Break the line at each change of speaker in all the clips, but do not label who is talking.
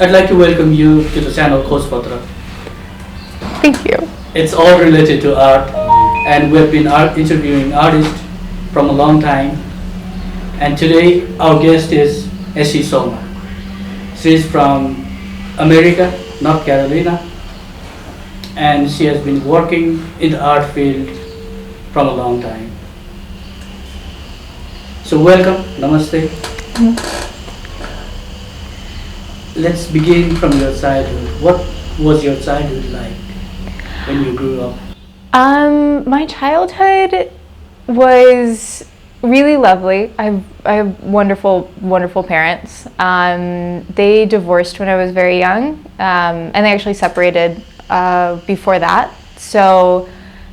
I'd like to welcome you to the channel Coach Patra.
Thank you.
It's all related to art, and we've been interviewing artists from a long time. And today our guest is ESSIE SOMMA. She's from America, North Carolina, and she has been working in the art field from a long time. So welcome, namaste. Let's begin from your childhood. What was your childhood like when you grew up?
My childhood was really lovely. I have wonderful parents. They divorced when I was very young, and they actually separated before that. So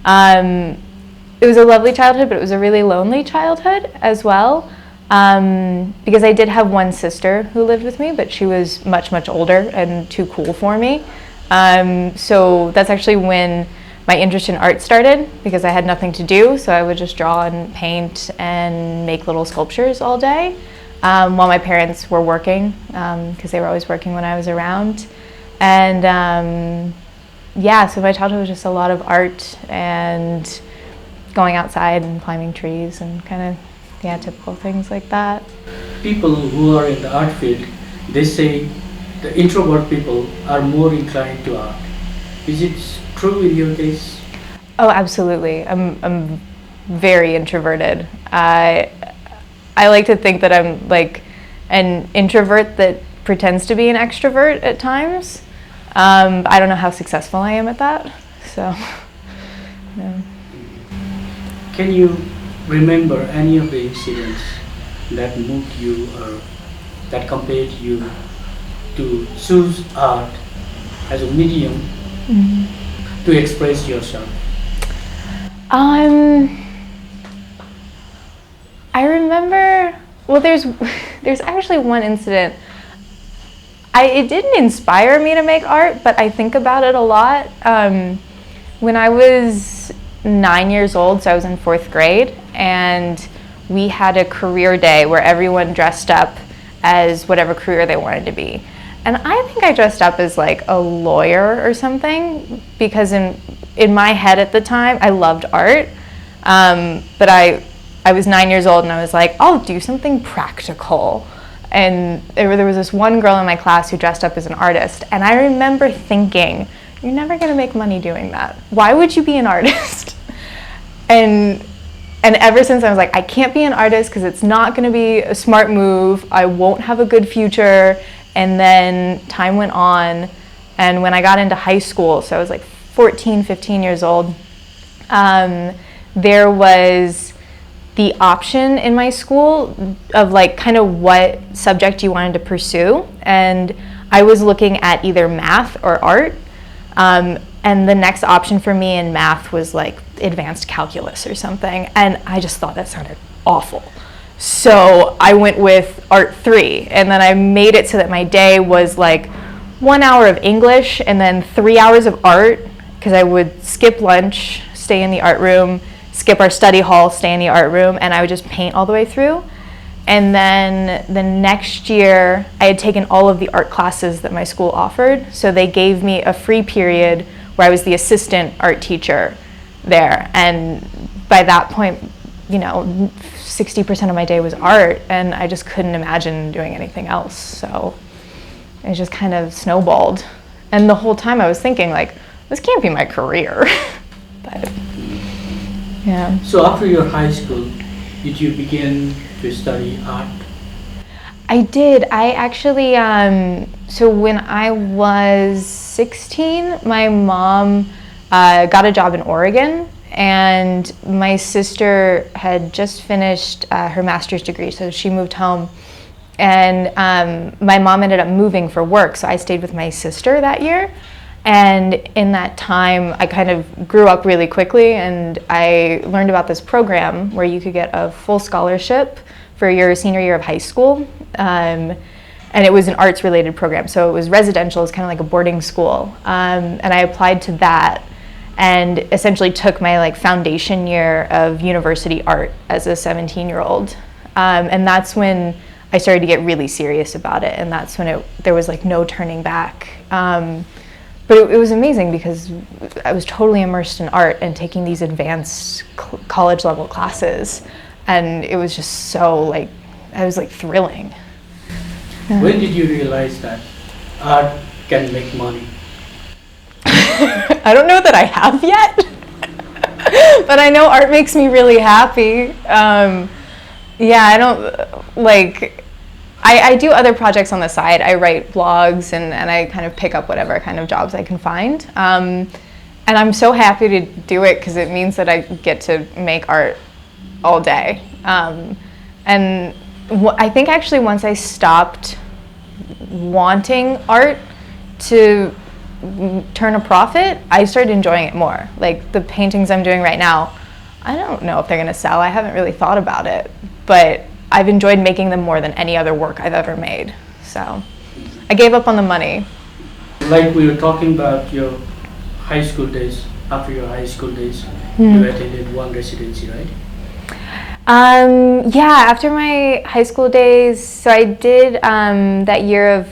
it was a lovely childhood, but it was a really lonely childhood as well. Because I did have one sister who lived with me, but she was much older and too cool for me. So that's actually when my interest in art started, because I had nothing to do, so I would just draw and paint and make little sculptures all day while my parents were working, because they were always working when I was around. And yeah, so my childhood was just a lot of art and going outside and climbing trees and kind of, yeah, typical things like that.
People who are in the art field, they say the introvert people are more inclined to art. Is it true in your case?
Oh, absolutely. I'm very introverted. I like to think that I'm like an introvert that pretends to be an extrovert at times. I don't know how successful I am at that. So, yeah.
Can you remember any of the incidents that moved you or that compelled you to choose art as a medium to express yourself?
I remember, well, there's actually one incident. It didn't inspire me to make art, but I think about it a lot. When I was 9 years old, so I was in 4th grade, and we had a career day where everyone dressed up as whatever career they wanted to be. And I think I dressed up as like a lawyer or something, because in my head at the time, I loved art, but I was 9 years old and I was like, I'll do something practical. And there was this one girl in my class who dressed up as an artist, and I remember thinking, you're never gonna make money doing that. Why would you be an artist? And ever since I was like, I can't be an artist because it's not gonna be a smart move. I won't have a good future. And then time went on, and when I got into high school, so I was like 14, 15 years old, there was the option in my school of like kind of what subject you wanted to pursue. And I was looking at either math or art. And the next option for me in math was like advanced calculus or something. And I just thought that sounded awful. So I went with art 3, and then I made it so that my day was like 1 hour of English and then 3 hours of art, because I would skip lunch, stay in the art room, skip our study hall, stay in the art room, and I would just paint all the way through. And then the next year, I had taken all of the art classes that my school offered, so they gave me a free period where I was the assistant art teacher there. And by that point, you know, 60% of my day was art, and I just couldn't imagine doing anything else. So it just kind of snowballed. And the whole time I was thinking, like, this can't be my career. But, yeah.
So after your high school, did you begin to study art?
I did. I actually, so when I was 16, my mom got a job in Oregon, and my sister had just finished her master's degree, so she moved home. And my mom ended up moving for work, so I stayed with my sister that year. And in that time, I kind of grew up really quickly, and I learned about this program where you could get a full scholarship for your senior year of high school. And it was an arts-related program, so it was residential, it was kind of like a boarding school. And I applied to that and essentially took my like foundation year of university art as a 17-year-old. And that's when I I started to get really serious about it, and that's when there was like no turning back. But it was amazing because I was totally immersed in art and taking these advanced college level classes, and it was just so like, I was like thrilling.
When did you realize that art can make money?
I don't know that I have yet, but I know art makes me really happy. Yeah, I don't like, I do other projects on the side. I write blogs and I kind of pick up whatever kind of jobs I can find. And I'm so happy to do it because it means that I get to make art all day. And I think actually once I stopped wanting art to turn a profit, I started enjoying it more. Like the paintings I'm doing right now, I don't know if they're gonna sell. I haven't really thought about it, but I've enjoyed making them more than any other work I've ever made. So I gave up on the money.
Like we were talking about your high school days, after your high school days, you attended one residency, right?
Yeah, after my high school days, so I did that year of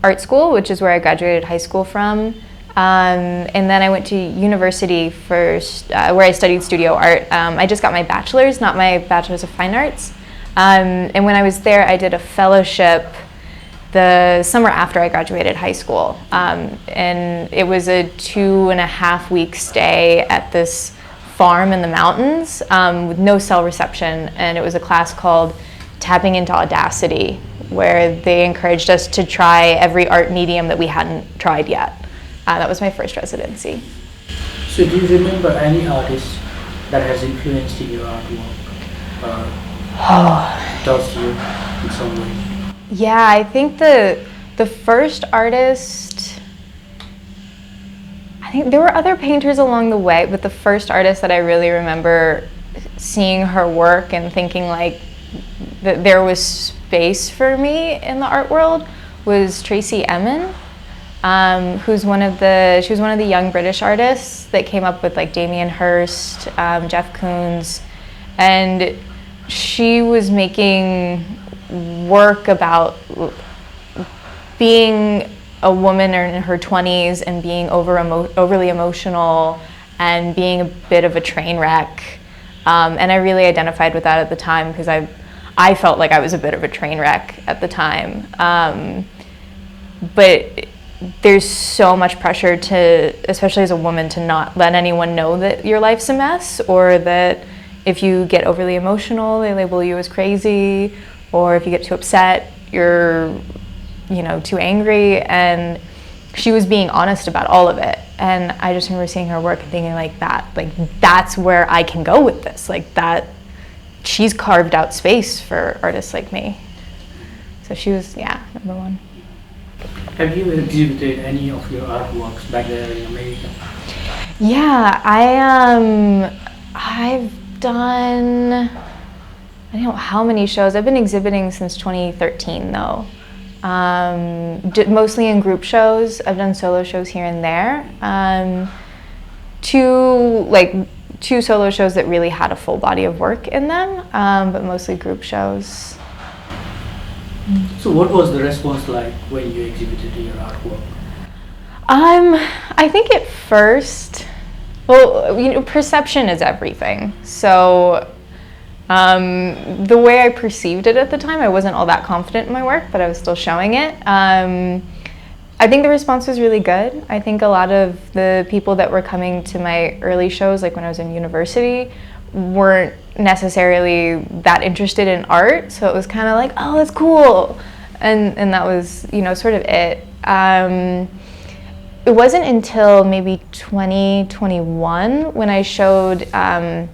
art school, which is where I graduated high school from. And then I went to university first, where I studied studio art. I just got my bachelor's, not my bachelor's of fine arts. And when I was there, I did a fellowship the summer after I graduated high school. And it was a 2.5-week stay at this farm in the mountains with no cell reception. And it was a class called Tapping into Audacity, where they encouraged us to try every art medium that we hadn't tried yet. That was my first residency.
So do you remember any artist that has influenced your artwork? Does you in some way?
Yeah, I think the first artist, I think there were other painters along the way, but the first artist that I really remember seeing her work and thinking like that there was space for me in the art world was Tracy Emin, she was one of the young British artists that came up with like Damien Hirst, Jeff Koons, and she was making work about being a woman in her 20s and being overly emotional and being a bit of a train wreck. And I really identified with that at the time because I felt like I was a bit of a train wreck at the time. But there's so much pressure to, especially as a woman, to not let anyone know that your life's a mess, or that if you get overly emotional, they label you as crazy, or if you get too upset, you're, too angry. And she was being honest about all of it. And I just remember seeing her work and thinking that's where I can go with this. Like that, she's carved out space for artists like me. So she was, number one.
Have you exhibited any of your artworks back there in America?
Yeah, I've done, I don't know how many shows. I've been exhibiting since 2013 though. Mostly in group shows. I've done solo shows here and there. Two solo shows that really had a full body of work in them, but mostly group shows.
So what was the response like when you exhibited your artwork?
I think at first, perception is everything. So the way I perceived it at the time, I wasn't all that confident in my work, but I was still showing it. I think the response was really good. I think a lot of the people that were coming to my early shows, like when I was in university, weren't necessarily that interested in art, so it was kind of like, oh, that's cool, and that was sort of it. It wasn't until maybe 2021 when I showed in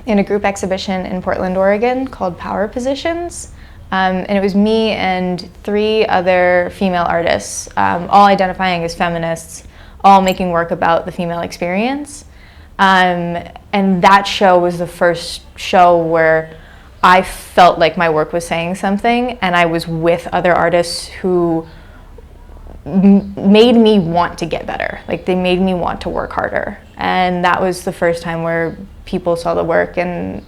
a group exhibition in Portland, Oregon called Power Positions, and it was me and 3 other female artists, all identifying as feminists, all making work about the female experience. And that show was the first show where I felt like my work was saying something, and I was with other artists who made me want to get better. Like they made me want to work harder. And that was the first time where people saw the work, and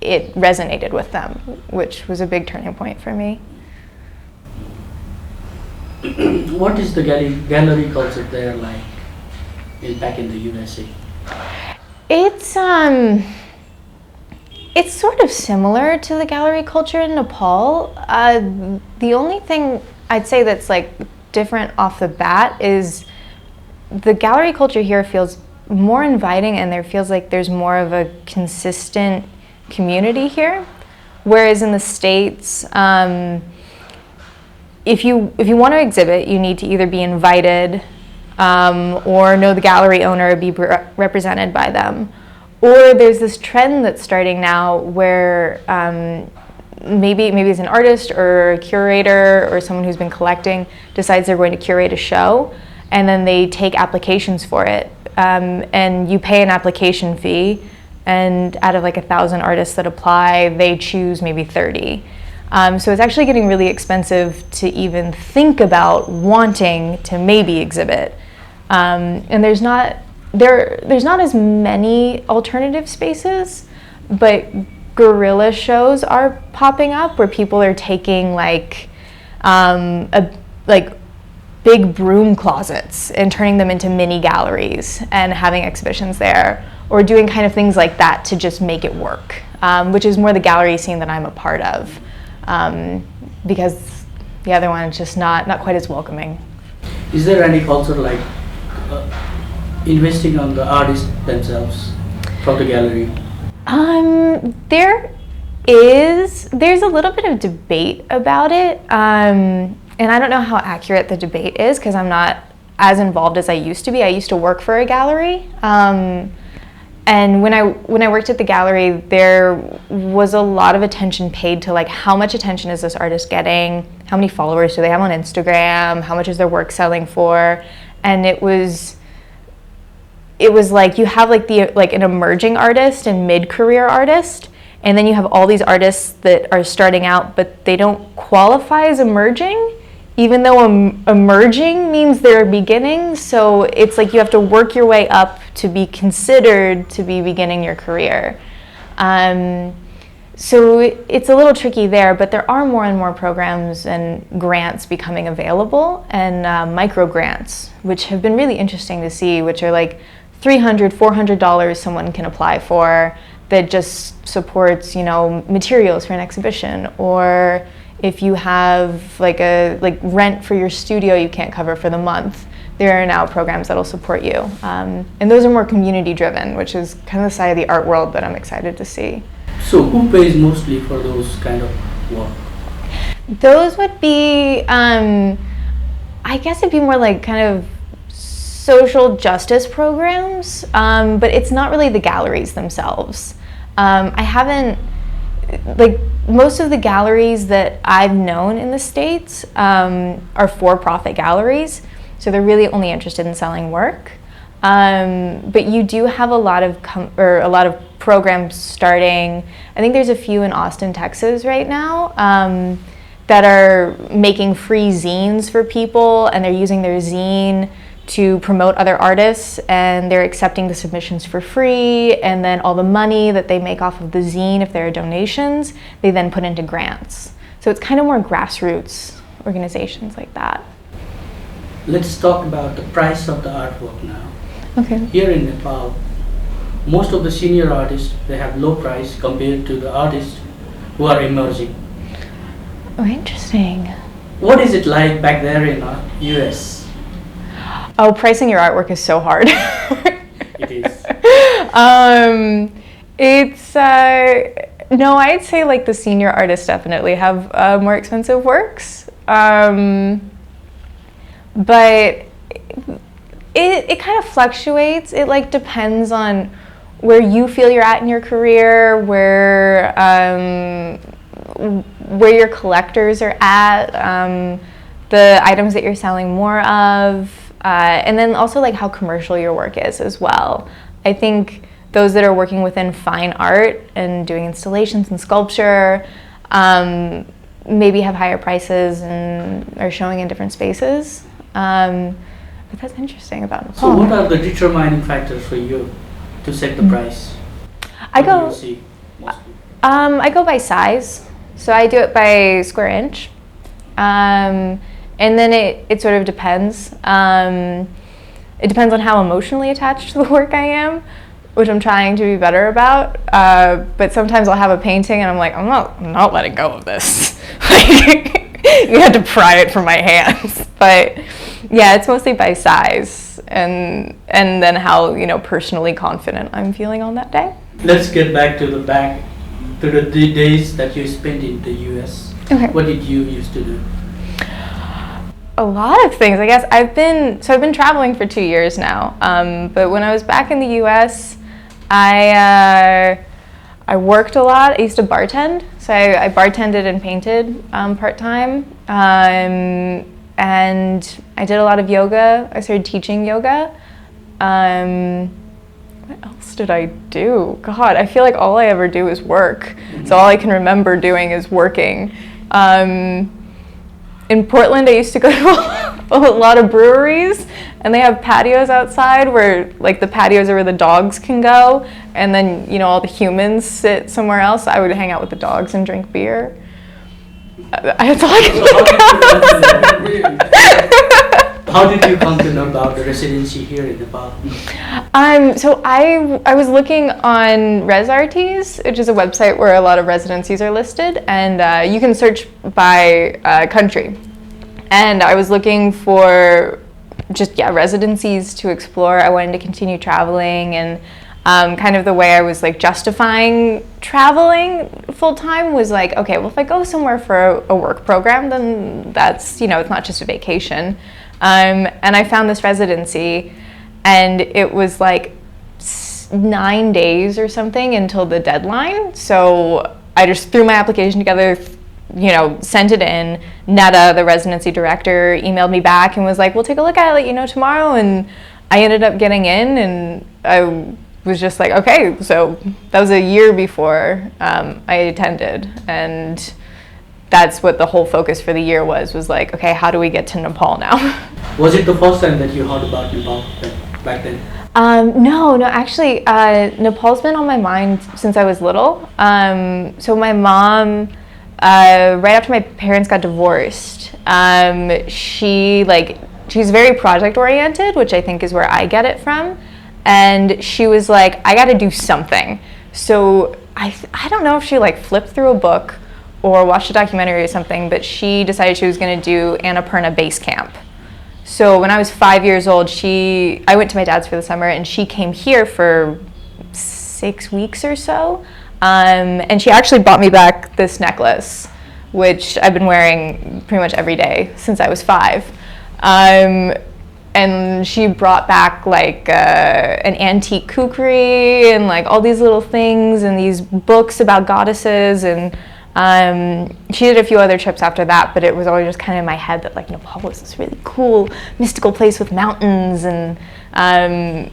it resonated with them, which was a big turning point for me.
What is the gallery culture there like back in the USA?
It's sort of similar to the gallery culture in Nepal. The only thing I'd say that's like different off the bat is the gallery culture here feels more inviting, and there feels like there's more of a consistent community here. Whereas in the States, if you want to exhibit, you need to either be invited or know the gallery owner, be represented by them. Or there's this trend that's starting now where maybe as an artist or a curator or someone who's been collecting decides they're going to curate a show, and then they take applications for it, and you pay an application fee, and out of like 1,000 artists that apply, they choose maybe 30. So it's actually getting really expensive to even think about wanting to maybe exhibit, and there's not as many alternative spaces, but guerrilla shows are popping up where people are taking like big broom closets and turning them into mini galleries and having exhibitions there, or doing kind of things like that to just make it work, which is more the gallery scene that I'm a part of, because the other one is just not quite as welcoming.
Is there any culture like investing on the artists themselves from the gallery? There's a little bit of debate about it, and I don't know how accurate the debate is because I'm not as involved as I used to be. I used to work for a gallery, and when I worked at the gallery, there was a lot of attention paid to like how much attention is this artist getting, how many followers do they have on Instagram, how much is their work selling for, and it was like you have like an emerging artist and mid-career artist, and then you have all these artists that are starting out but they don't qualify as emerging, even though emerging means they're beginning. So it's like you have to work your way up to be considered to be beginning your career. So it's a little tricky there, but there are more and more programs and grants becoming available, and micro grants, which have been really interesting to see, which are like $300, $400 someone can apply for, that just supports, materials for an exhibition, or if you have like rent for your studio you can't cover for the month, there are now programs that'll support you, and those are more community driven, which is kind of the side of the art world that I'm excited to see. So who pays mostly for those kind of work?
Those would be, I guess it'd be more like kind of social justice programs, but it's not really the galleries themselves. I haven't, like most of the galleries that I've known in the States are for-profit galleries, so they're really only interested in selling work. But you do have a lot of programs starting. I think there's a few in Austin, Texas right now that are making free zines for people, and they're using their zine to promote other artists, and they're accepting the submissions for free, and then all the money that they make off of the zine, if there are donations, they then put into grants. So it's kind of more grassroots organizations like that.
Let's talk about the price of the artwork now.
Okay.
Here in Nepal, most of the senior artists, they have low price compared to the artists who are emerging.
Oh, interesting.
What is it like back there in US?
Oh, pricing your artwork is so hard.
It is.
It's no, I'd say like the senior artists definitely have more expensive works, but it kind of fluctuates. It like depends on where you feel you're at in your career, where your collectors are at, the items that you're selling more of. And then also like how commercial your work is as well. I think those that are working within fine art and doing installations and sculpture maybe have higher prices and are showing in different spaces. But that's interesting about Nepal.
So what are the determining factors for you to set the price?
I go.
What do you see mostly?
I go by size, so I do it by square inch, and then it sort of depends. It depends on how emotionally attached to the work I am, which I'm trying to be better about. But sometimes I'll have a painting and I'm like, I'm not letting go of this. Like, you have to pry it from my hands. But yeah, it's mostly by size and then how, personally confident I'm feeling on that day.
Let's get back to the days that you spent in the US.
Okay.
What did you used to do?
A lot of things, I guess. I've been traveling for 2 years now. But when I was back in the US, I worked a lot. I used to bartend, so I bartended and painted part-time. And I did a lot of yoga. I started teaching yoga. What else did I do? God, I feel like all I ever do is work. So all I can remember doing is working. In Portland, I used to go to a lot of breweries, and they have patios outside where, like, the patios are where the dogs can go, and then, all the humans sit somewhere else. I would hang out with the dogs and drink beer. That's all I can think of.
How did you come to know about the residency here in Nepal?
So I was looking on ResRTs, which is a website where a lot of residencies are listed, and you can search by country. And I was looking for residencies to explore. I wanted to continue traveling, and kind of the way I was like justifying traveling full time was like, okay, well, if I go somewhere for a work program, then that's, it's not just a vacation. And I found this residency, and it was like 9 days or something until the deadline. So I just threw my application together, sent it in. Netta, the residency director, emailed me back and was like, we'll take a look at it, let you know tomorrow. And I ended up getting in, and I was just like, okay, so that was a year before I attended. And that's what the whole focus for the year was like, okay, how do we get to Nepal now?
Was it the first time that you heard about Nepal back then?
No, actually, Nepal's been on my mind since I was little. So my mom, right after my parents got divorced, she's very project oriented, which I think is where I get it from. And she was like, I gotta do something. So I don't know if she like flipped through a book or watched a documentary or something, but she decided she was gonna do Annapurna Base Camp. So when I was 5 years old, I went to my dad's for the summer, and she came here for 6 weeks or so. And she actually bought me back this necklace, which I've been wearing pretty much every day since I was 5. And she brought back like an antique kukri and like all these little things and these books about goddesses, and she did a few other trips after that, but it was always just kind of in my head that like Nepal was this really cool mystical place with mountains, and then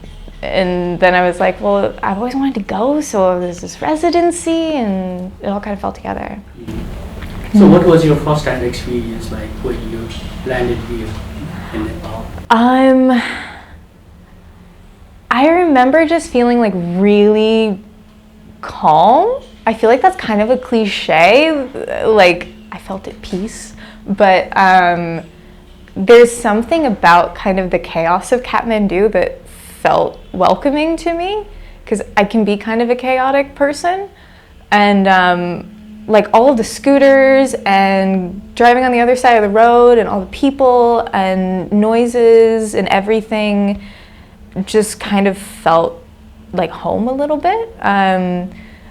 I was like, well, I've always wanted to go, so there's this residency, and it all kind of fell together.
Mm-hmm. So what was your first-hand experience like when you landed here in Nepal? I remember just feeling like really calm. I feel like that's kind of a cliche, like I felt at peace, but there's something about kind of the chaos of Kathmandu that felt welcoming to me, because I can be kind of a chaotic person, and like all of the scooters and driving on the other side of the road and all the people and noises and everything just kind of felt like home a little bit.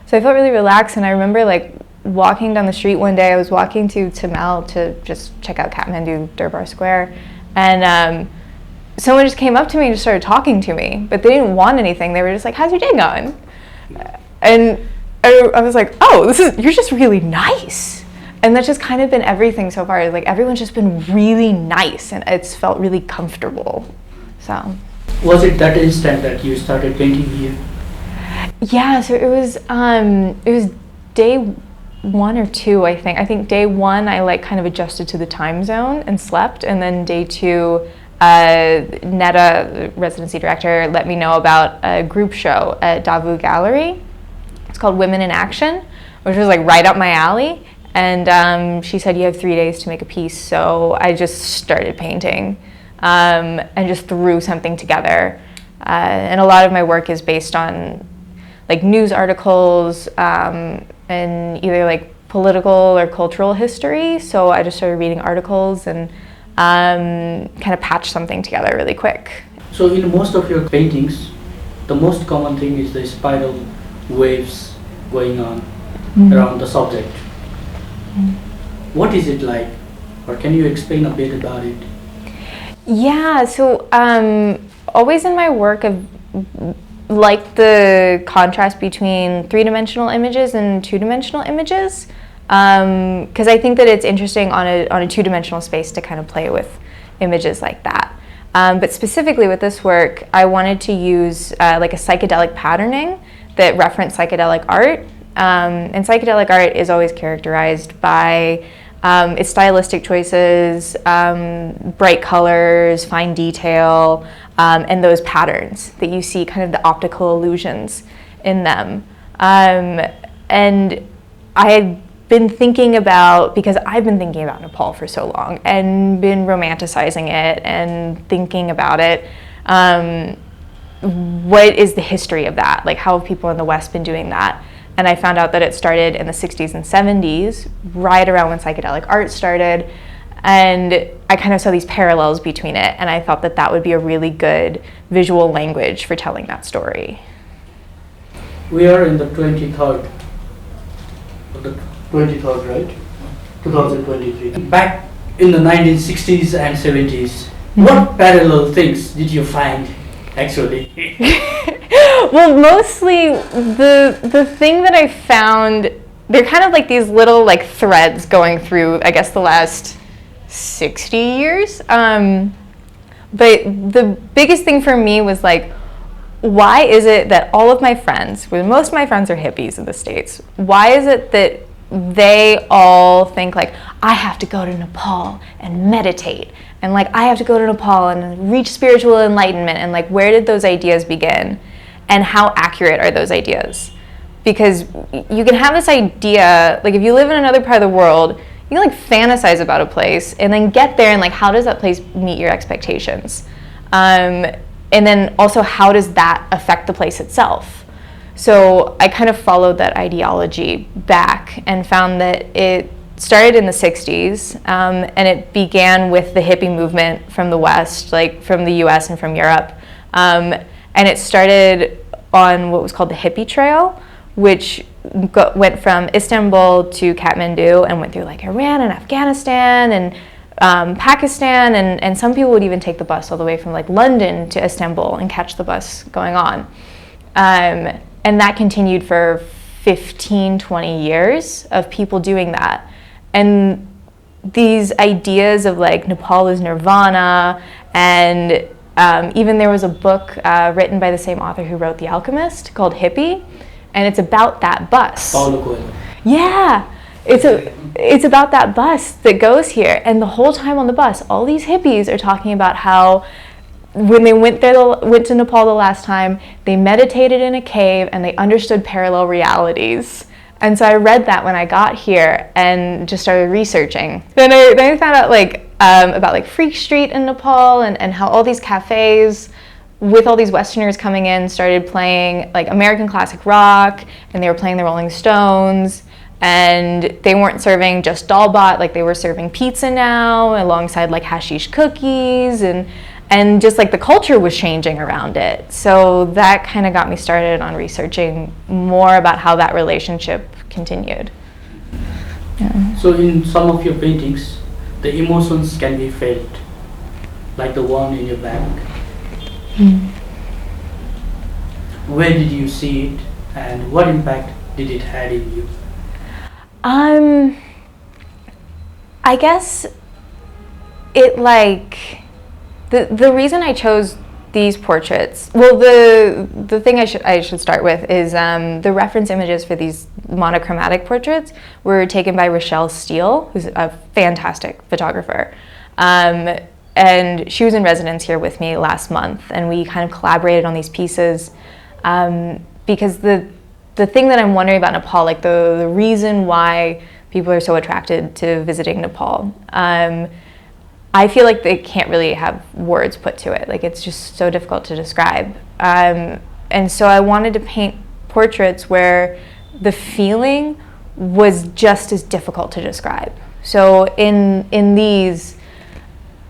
So I felt really relaxed, and I remember like walking down the street one day. I was walking to Tamal to just check out Kathmandu Durbar Square, and someone just came up to me and just started talking to me, but they didn't want anything. They were just like, how's your day going? And I was like, oh, you're just really nice. And that's just kind of been everything so far. Like everyone's just been really nice, and it's felt really comfortable. So. Was it that instant that you started painting here?
Yeah, so it was day 1 or 2, I think. I think day 1 I like kind of adjusted to the time zone and slept, and then day 2 Netta, residency director, let me know about a group show at Davu Gallery. It's called Women in Action, which was like right up my alley. And she said, you have 3 days to make a piece. So I just started painting and just threw something together. And a lot of my work is based on like news articles and either like political or cultural history. So I just started reading articles and kind of patched something together really quick.
So in most of your paintings, the most common thing is the spiral waves going on around the subject. What is it like? Or can you explain a bit about it?
Yeah, so always in my work I've liked the contrast between three-dimensional images and two-dimensional images, because I think that it's interesting on a two-dimensional space to kind of play with images like that. But specifically with this work, I wanted to use like a psychedelic patterning that referenced psychedelic art. And psychedelic art is always characterized by its stylistic choices, bright colors, fine detail, and those patterns that you see, kind of the optical illusions in them. And I had been thinking about, because I've been thinking about Nepal for so long and been romanticizing it and thinking about it, what is the history of that? Like, how have people in the West been doing that? And I found out that it started in the 60s and 70s, right around when psychedelic art started. And I kind of saw these parallels between it, and I thought that that would be a really good visual language for telling that story.
We are in the 23rd, right? 2023. Back in the 1960s and 70s, what parallel things did you find, actually?
Well, mostly the thing that I found, they're kind of like these little like threads going through, I guess, the last 60 years. But the biggest thing for me was like, why is it that all of my friends, well, most of my friends are hippies in the States, why is it that they all think like, I have to go to Nepal and meditate, and like I have to go to Nepal and reach spiritual enlightenment, and like where did those ideas begin? And how accurate are those ideas? Because you can have this idea, like if you live in another part of the world, you can like fantasize about a place and then get there and like how does that place meet your expectations? And then also how does that affect the place itself? So I kind of followed that ideology back and found that it started in the 60s and it began with the hippie movement from the West, like from the US and from Europe. And it started on what was called the Hippie Trail, which went from Istanbul to Kathmandu and went through like Iran and Afghanistan and Pakistan, and some people would even take the bus all the way from like London to Istanbul and catch the bus going on. And that continued for 15, 20 years of people doing that. And these ideas of like Nepal is nirvana, and even there was a book written by the same author who wrote The Alchemist called Hippie, and it's about that bus.
Paulo Coelho.
Yeah, it's about that bus that goes here, and the whole time on the bus, all these hippies are talking about how when they went to Nepal the last time, they meditated in a cave and they understood parallel realities. And so I read that when I got here and just started researching. Then I found out like about like Freak Street in Nepal and how all these cafes with all these Westerners coming in started playing like American classic rock, and they were playing the Rolling Stones, and they weren't serving just dalbat, like they were serving pizza now alongside like hashish cookies, and just like the culture was changing around it. So that kind of got me started on researching more about how that relationship continued. Yeah.
So in some of your paintings, the emotions can be felt, like the one in your back. Where did you see it, and what impact did it have in you?
I guess it like the reason I chose these portraits, well, the thing I should start with is the reference images for these monochromatic portraits were taken by Rochelle Steele, who's a fantastic photographer. And she was in residence here with me last month, and we kind of collaborated on these pieces because the thing that I'm wondering about Nepal, like the reason why people are so attracted to visiting Nepal, I feel like they can't really have words put to it. Like it's just so difficult to describe. And so I wanted to paint portraits where the feeling was just as difficult to describe. So in these,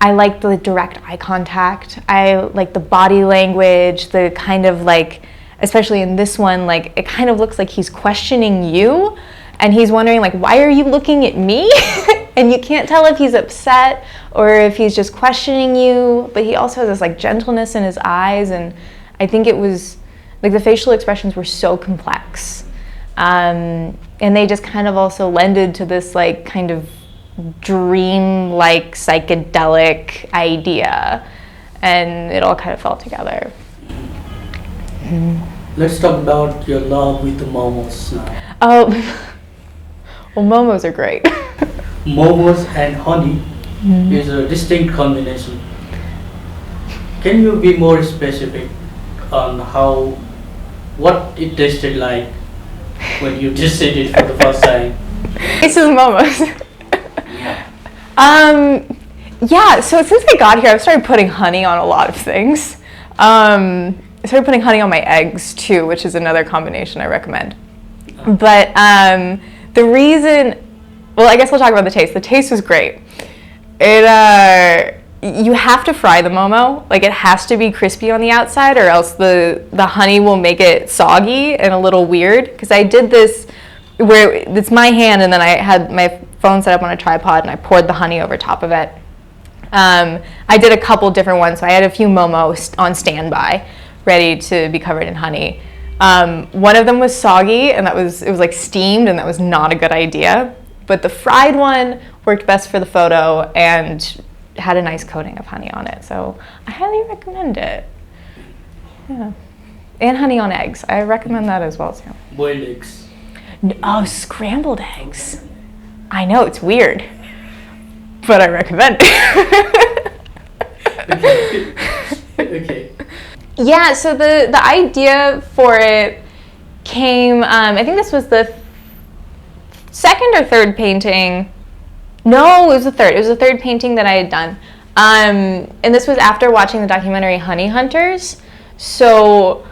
I like the direct eye contact. I like the body language, the kind of like, especially in this one, like it kind of looks like he's questioning you and he's wondering like, why are you looking at me? And you can't tell if he's upset or if he's just questioning you, but he also has this like gentleness in his eyes, and I think it was like the facial expressions were so complex. And they just kind of also lended to this like kind of dream-like psychedelic idea, and it all kind of fell together.
Let's talk about your love with the momos now.
Oh, well, momos are great.
Momos and honey is a distinct combination. Can you be more specific on what it tasted like when you tasted it for the first time?
This is momos. Yeah, so since I got here, I've started putting honey on a lot of things. I started putting honey on my eggs too, which is another combination I recommend. But the reason, well, I guess we'll talk about the taste. The taste was great. You have to fry the momo. Like it has to be crispy on the outside, or else the honey will make it soggy and a little weird. Because I did this where it's my hand, and then I had my phone set up on a tripod, and I poured the honey over top of it. I did a couple different ones, so I had a few momos on standby, ready to be covered in honey. One of them was soggy, and it was like steamed, and that was not a good idea. But the fried one worked best for the photo and had a nice coating of honey on it. So I highly recommend it. Yeah. And honey on eggs. I recommend that as well too.
Boiled eggs.
Oh, scrambled eggs. I know, it's weird, but I recommend it.
Okay.
Yeah, so the idea for it came, I think this was the second or third painting. No, it was the third. It was the third painting that I had done. And this was after watching the documentary Honey Hunters. So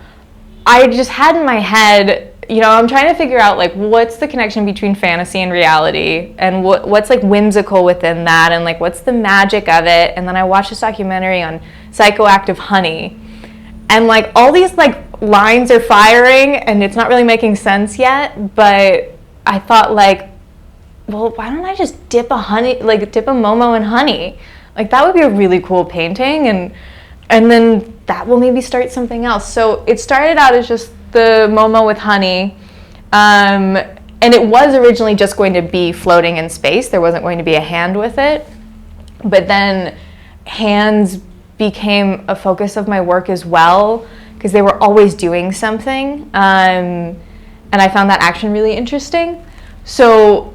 I just had in my head, I'm trying to figure out like what's the connection between fantasy and reality, and what's like whimsical within that, and like what's the magic of it. And then I watched this documentary on psychoactive honey, and like all these like lines are firing and it's not really making sense yet, but I thought like, well, why don't I just dip a momo in honey? Like that would be a really cool painting, and then that will maybe start something else. So it started out as just the momo with honey, and it was originally just going to be floating in space. There wasn't going to be a hand with it, but then hands became a focus of my work as well, because they were always doing something, and I found that action really interesting. So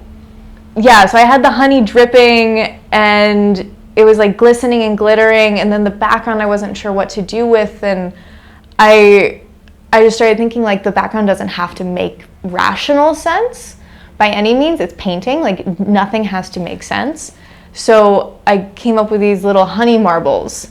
yeah, so I had the honey dripping, and it was like glistening and glittering, and then the background I wasn't sure what to do with, and I just started thinking like the background doesn't have to make rational sense by any means. It's painting, like nothing has to make sense. So I came up with these little honey marbles,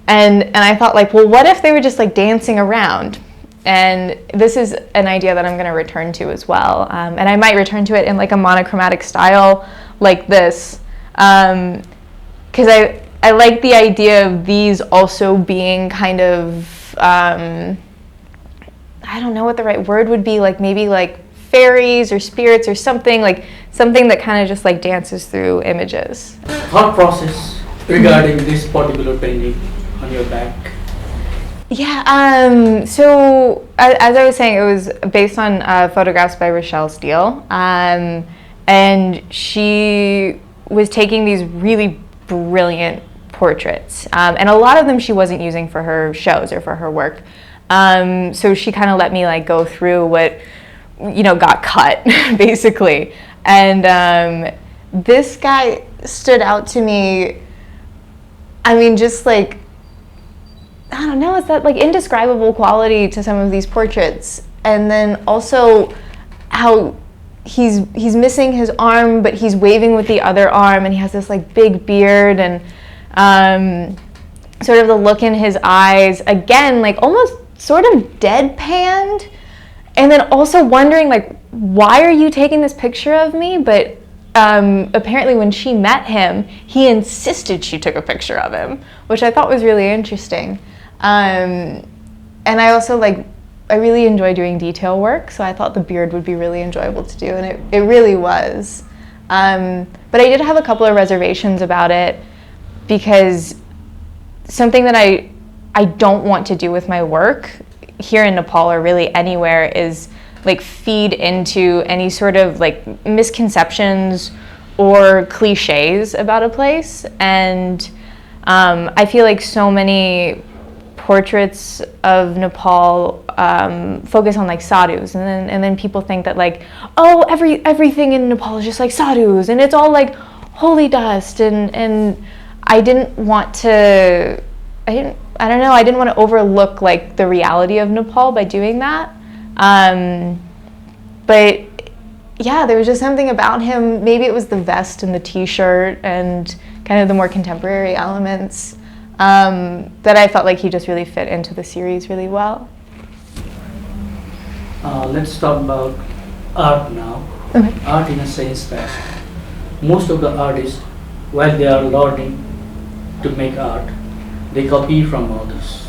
and I thought like, well, what if they were just like dancing around? And this is an idea that I'm going to return to as well, and I might return to it in like a monochromatic style like this, because I like the idea of these also being kind of I don't know what the right word would be, like maybe like fairies or spirits or something that kind of just like dances through images.
Thought process regarding this particular painting on your back.
Yeah, so as I was saying, it was based on photographs by Rochelle Steele, and she was taking these really brilliant portraits, and a lot of them she wasn't using for her shows or for her work. So she kind of let me like go through what, got cut basically. And this guy stood out to me. I mean, just like, I don't know, it's that like indescribable quality to some of these portraits. and then also how he's missing his arm, but he's waving with the other arm, and he has this like big beard, and sort of the look in his eyes, again, like almost sort of deadpanned, and then also wondering like, why are you taking this picture of me? But apparently when she met him, he insisted she took a picture of him, which I thought was really interesting. And I also I really enjoy doing detail work, so I thought the beard would be really enjoyable to do, and it really was. But I did have a couple of reservations about it, because something that I don't want to do with my work here in Nepal or really anywhere is like feed into any sort of like misconceptions or cliches about a place. And I feel like so many portraits of Nepal focus on like sadhus, and then people think that like, oh, everything in Nepal is just like sadhus, and it's all like holy dust, and I didn't want to overlook like the reality of Nepal by doing that. But yeah, there was just something about him, maybe it was the vest and the t-shirt and kind of the more contemporary elements, that I felt like he just really fit into the series really well.
Let's talk about art now.
Okay.
Art in a sense that most of the artists, while they are learning to make art, they copy from others.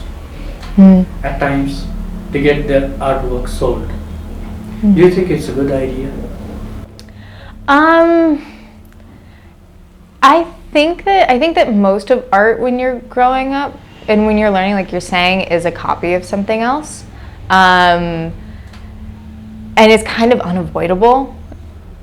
At times, they get their artwork sold. Do you think it's a good idea?
I think that most of art when you're growing up and when you're learning, like you're saying, is a copy of something else. And it's kind of unavoidable,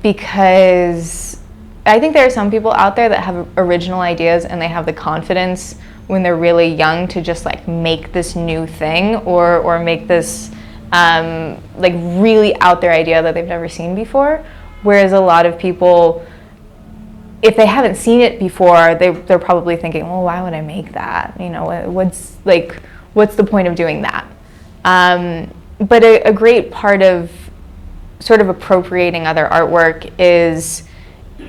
because I think there are some people out there that have original ideas and they have the confidence when they're really young to just like make this new thing or make this like really out there idea that they've never seen before. Whereas a lot of people, if they haven't seen it before, they're probably thinking, well, why would I make that? You know, what's the point of doing that? But a great part of sort of appropriating other artwork is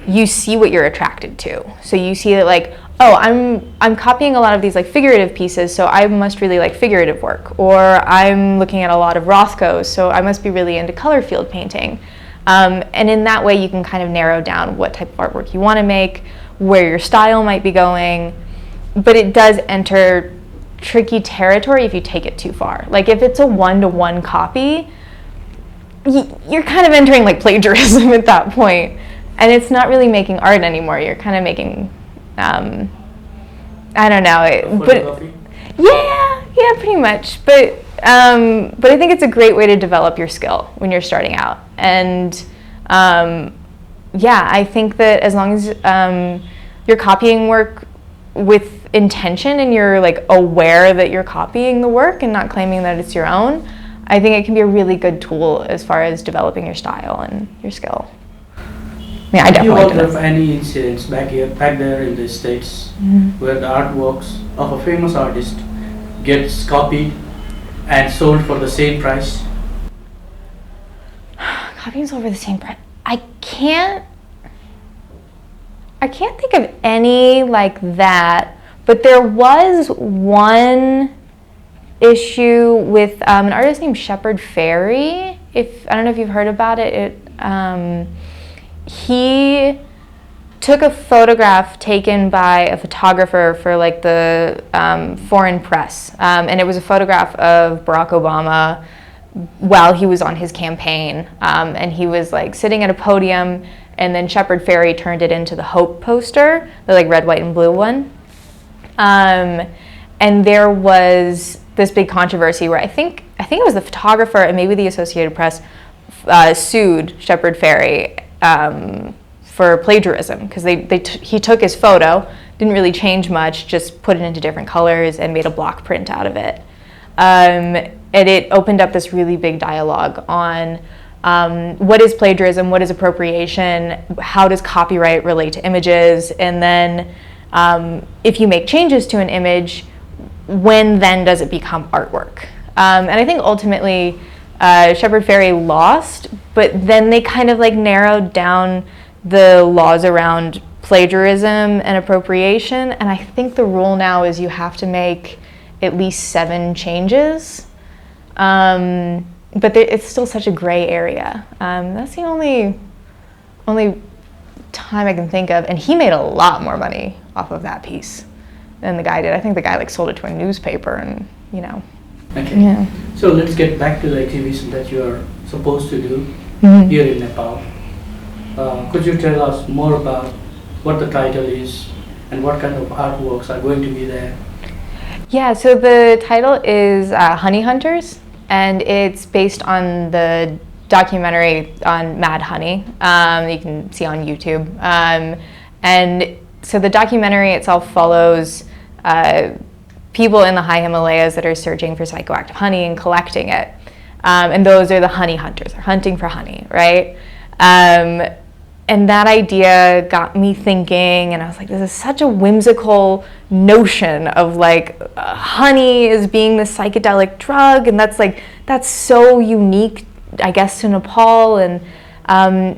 you see what you're attracted to. So you see that like, oh, I'm copying a lot of these like figurative pieces, so I must really like figurative work. Or I'm looking at a lot of Rothkos, so I must be really into color field painting. And in that way, you can kind of narrow down what type of artwork you want to make, where your style might be going. But it does enter tricky territory if you take it too far. Like if it's a one-to-one copy, you're kind of entering like plagiarism at that point. And it's not really making art anymore. You're kind of making, I don't know. Yeah, pretty much. But I think it's a great way to develop your skill when you're starting out. And yeah, I think that as long as you're copying work with intention and you're like aware that you're copying the work and not claiming that it's your own, I think it can be a really good tool as far as developing your style and your skill. Yeah, I definitely
do you have any incidents back there in the States where the artworks of a famous artist gets copied and sold for the same price?
Copying sold for the same price. I can't think of any like that, but there was one issue with an artist named Shepard Fairey. I don't know if you've heard about it. He took a photograph taken by a photographer for like the foreign press, and it was a photograph of Barack Obama while he was on his campaign, and he was like sitting at a podium, and then Shepard Fairey turned it into the Hope poster, the like red, white, and blue one. And there was this big controversy where I think it was the photographer and maybe the Associated Press sued Shepard Fairey for plagiarism, because he took his photo, didn't really change much, just put it into different colors and made a block print out of it. And it opened up this really big dialogue on what is plagiarism, what is appropriation, how does copyright relate to images, and then if you make changes to an image, when then does it become artwork? And I think ultimately Shepard Fairey lost, but then they kind of like narrowed down the laws around plagiarism and appropriation, and I think the rule now is you have to make at least 7 changes, but it's still such a gray area. That's the only time I can think of, and he made a lot more money off of that piece than the guy did. I think the guy like sold it to a newspaper, and you know.
Okay. Yeah. So let's get back to the exhibition that you are supposed to do here in Nepal. Could you tell us more about what the title is and what kind of artworks are going to be there? Yeah,
so the title is Honey Hunters, and it's based on the documentary on Mad Honey. You can see on YouTube. And so the documentary itself follows people in the high Himalayas that are searching for psychoactive honey and collecting it. And those are the honey hunters. They're hunting for honey, right? And that idea got me thinking, and I was like, this is such a whimsical notion of like honey as being the psychedelic drug, and that's so unique, I guess, to Nepal. And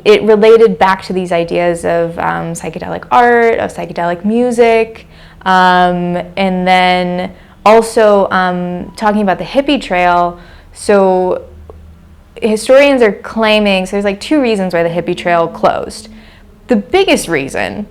it related back to these ideas of psychedelic art, of psychedelic music, and then also talking about the hippie trail. So historians are claiming, so there's like 2 reasons why the hippie trail closed. The biggest reason,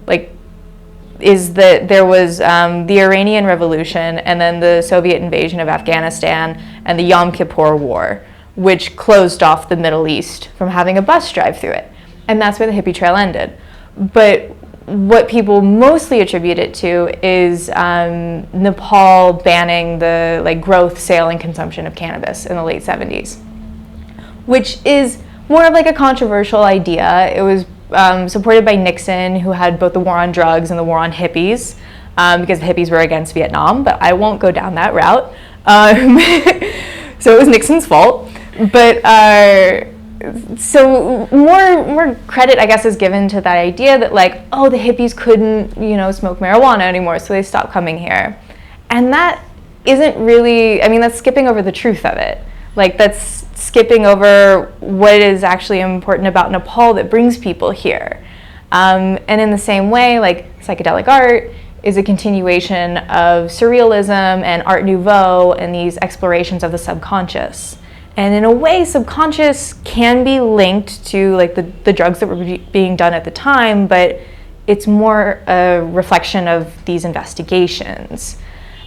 is that there was the Iranian Revolution and then the Soviet invasion of Afghanistan and the Yom Kippur War, which closed off the Middle East from having a bus drive through it. And that's where the hippie trail ended. But what people mostly attribute it to is Nepal banning the growth, sale, and consumption of cannabis in the late 70s. Which is more of like a controversial idea. It was supported by Nixon, who had both the war on drugs and the war on hippies, because the hippies were against Vietnam, but I won't go down that route. So it was Nixon's fault. But so more credit, I guess, is given to that idea that the hippies couldn't, smoke marijuana anymore, so they stopped coming here. And that isn't really, that's skipping over the truth of it. That's skipping over what is actually important about Nepal that brings people here. And in the same way, psychedelic art is a continuation of surrealism and Art Nouveau and these explorations of the subconscious. And in a way, subconscious can be linked to the drugs that were being done at the time, but it's more a reflection of these investigations.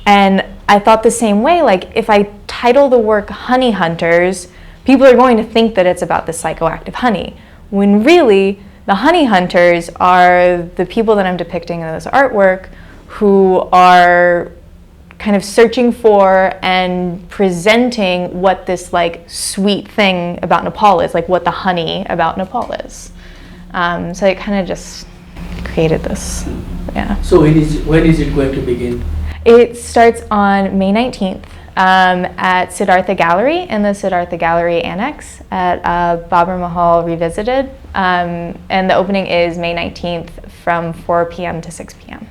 And I thought the same way, if I title the work Honey Hunters, people are going to think that it's about the psychoactive honey, when really the honey hunters are the people that I'm depicting in this artwork who are kind of searching for and presenting what this sweet thing about Nepal is, what the honey about Nepal is. So it kind of just created this, yeah.
So when is it going to begin?
It starts on May 19th at Siddhartha Gallery in the Siddhartha Gallery Annex at Babur Mahal Revisited. And the opening is May 19th from 4 p.m. to 6 p.m.